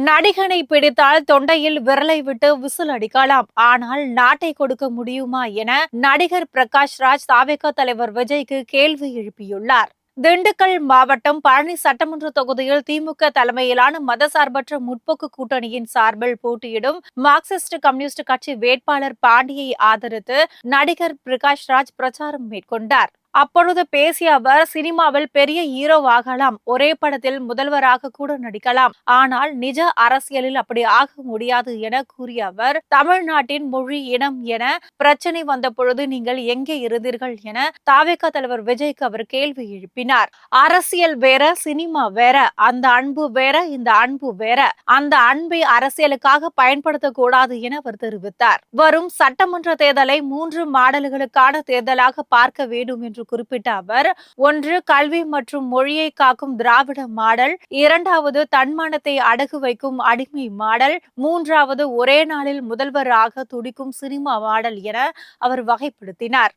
நடிகனை பிடித்தால் தொண்டையில் விரலை விட்டு விசில் அடிக்கலாம். ஆனால் நாட்டை கொடுக்க முடியுமா என நடிகர் பிரகாஷ் ராஜ் தாவேகா தலைவர் விஜய்க்கு கேள்வி எழுப்பியுள்ளார். திண்டுக்கல் மாவட்டம் பழனி சட்டமன்ற தொகுதியில் திமுக தலைமையிலான மதசார்பற்ற முற்போக்கு கூட்டணியின் சார்பில் போட்டியிடும் மார்க்சிஸ்ட் கம்யூனிஸ்ட் கட்சி வேட்பாளர் பாண்டியை ஆதரித்து நடிகர் பிரகாஷ் ராஜ் பிரச்சாரம் மேற்கொண்டார். அப்பொழுது பேசிய அவர், சினிமாவில் பெரிய ஹீரோவாகலாம், ஒரே படத்தில் முதல்வராக கூட நடிக்கலாம், ஆனால் நிஜ அரசியலில் அப்படி ஆக முடியாது என கூறிய அவர், தமிழ்நாட்டின் மொழி இனம் என பிரச்சனை வந்த பொழுது நீங்கள் எங்கே இருந்தீர்கள் என தாவேகா தலைவர் விஜய்க்கு அவர் கேள்வி எழுப்பினார். அரசியல் வேற, சினிமா வேற, அந்த அன்பு வேற, இந்த அன்பு வேற, அந்த அன்பை அரசியலுக்காக பயன்படுத்தக்கூடாது என அவர் தெரிவித்தார். வரும் சட்டமன்ற தேர்தலை 3 மாடல்களுக்கான தேர்தலாக பார்க்க வேண்டும் என்று குறிப்பிட்ட அவர், ஒன்று கல்வி மற்றும் மொழியை காக்கும் திராவிட மாடல், இரண்டாவது தன்மானத்தை அடகு வைக்கும் அடிமை மாடல், மூன்றாவது ஒரே நாளில் முதல்வராக துடிக்கும் சினிமா மாடல் என அவர் வகைப்படுத்தினார்.